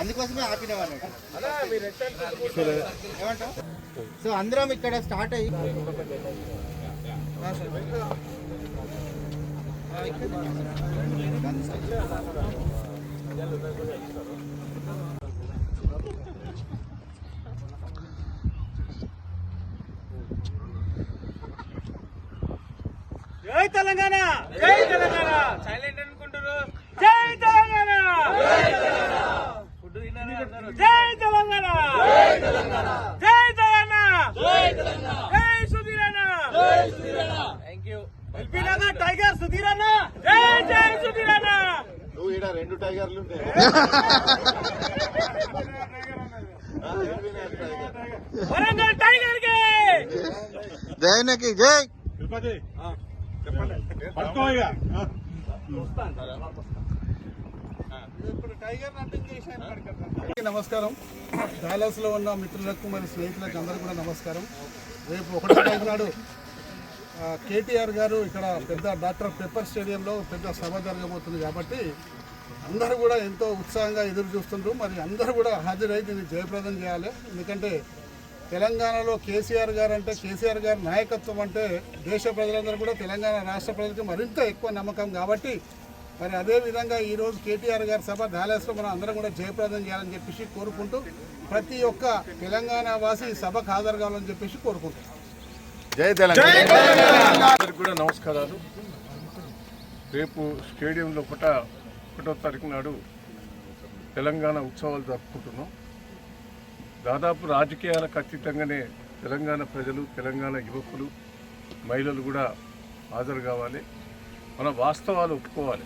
అందుకోసమే ఆపినవాడు. ఏమంటావు? సో అందరం ఇక్కడ స్టార్ట్ అయ్యి జై తెలంగాణ, జై తెలంగాణ. సైలెంట్ అనుకుంటారు. జై తెలంగాణ, జై తెలంగాణ. జై తెలంగాణ, జై తెలంగాణ. జై తెలంగాణ, జై తెలంగాణ. జై సుధీరన్న, జై సుధీరన్న. థాంక్యూ. ఎల్బీ నగర్ టైగర్ సుధీరన్న. జై జై సుధీరన్న. నువ్వు ఈడ 2 టైగర్లు ఉంటాయి. వరంగల్ టైగర్ కి జైనకి జై. నమస్కారం. డాలస్ లో ఉన్న మిత్రులకు మరియు స్నేహితులకు అందరూ కూడా నమస్కారం. రేపు 1వ తారీఖు నాడు కేటీఆర్ గారు ఇక్కడ పెద్ద డాక్టర్ పెప్పర్ స్టేడియంలో పెద్ద సభ జరగబోతుంది కాబట్టి అందరూ కూడా ఎంతో ఉత్సాహంగా ఎదురు చూస్తుంటారు. మరి అందరూ కూడా హాజరై దీన్ని జయప్రదం చేయాలి. ఎందుకంటే తెలంగాణలో కేసీఆర్ గారు అంటే, కేసీఆర్ గారి నాయకత్వం అంటే దేశ ప్రజలందరూ కూడా తెలంగాణ రాష్ట్ర ప్రజలకు మరింత ఎక్కువ నమ్మకం కాబట్టి మరి అదేవిధంగా ఈరోజు కేటీఆర్ గారి సభ డాలస్లో మనం అందరం కూడా జయప్రదం చేయాలని చెప్పేసి కోరుకుంటూ ప్రతి ఒక్క తెలంగాణ వాసి సభకు హాజరు కావాలని చెప్పేసి కోరుకుంటాం. జై తెలంగాణ. అందరికి కూడా నమస్కారాలు. రేపు స్టేడియంలో 1వ తారీఖు నాడు తెలంగాణ ఉత్సవాలు జరుపుకుంటున్నాం. దాదాపు రాజకీయాలకు అతీతంగానే తెలంగాణ ప్రజలు, తెలంగాణ యువకులు, మహిళలు కూడా హాజరు కావాలి. మన వాస్తవాలు ఒప్పుకోవాలి.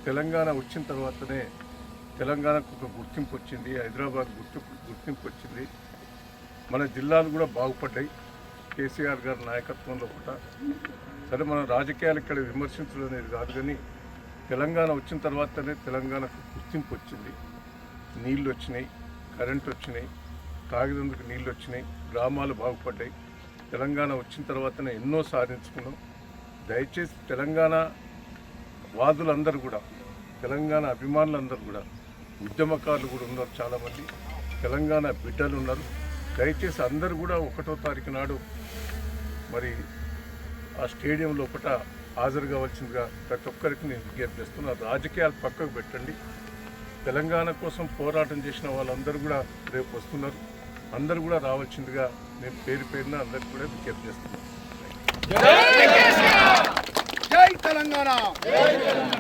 తెలంగాణ వచ్చిన తర్వాతనే తెలంగాణకు ఒక గుర్తింపు వచ్చింది. హైదరాబాద్ గుర్తింపు వచ్చింది. మన జిల్లాలు కూడా బాగుపడ్డాయి కేసీఆర్ గారి నాయకత్వంలో కూడా. సరే, మన రాజకీయాలు ఇక్కడ విమర్శించడం అనేది కాదు, కానీ తెలంగాణ వచ్చిన తర్వాతనే తెలంగాణకు గుర్తింపు వచ్చింది. నీళ్ళు వచ్చినాయి, కరెంట్ వచ్చినాయి, తాగినందుకు నీళ్ళు వచ్చినాయి, గ్రామాలు బాగుపడ్డాయి. తెలంగాణ వచ్చిన తర్వాతనే ఎన్నో సాధించుకున్నాం. దయచేసి తెలంగాణ వాదులందరూ కూడా, తెలంగాణ అభిమానులందరూ కూడా, ఉద్యమకారులు కూడా ఉన్నారు, చాలామంది తెలంగాణ బిడ్డలు ఉన్నారు. దయచేసి అందరూ కూడా 1వ తారీఖు నాడు మరి ఆ స్టేడియంలో హాజరు కావాల్సిందిగా ప్రతి ఒక్కరికి నేను విజ్ఞప్తి చేస్తున్నాను. రాజకీయాలు పక్కకు పెట్టండి. తెలంగాణ కోసం పోరాటం చేసిన వాళ్ళందరూ కూడా రేపు వస్తున్నారు. అందరూ కూడా రావాల్సిందిగా నేను పేరున అందరికీ కూడా విజ్ఞప్తి చేస్తున్నాను. జై తెలంగాణ,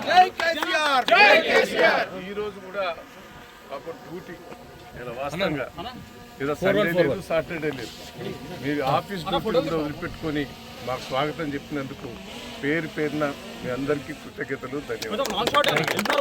జై కేసీఆర్, జై కేసీఆర్. ఈరోజు కూడా మాకు డ్యూటీ వాస్తవంగా ఏదో సండే లేదు, సాటర్డే లేదు. మీరు ఆఫీస్ డ్యూటీ వదిలిపెట్టుకొని మాకు స్వాగతం చెప్పినందుకు పేరున మీ అందరికీ కృతజ్ఞతలు, ధన్యవాదాలు.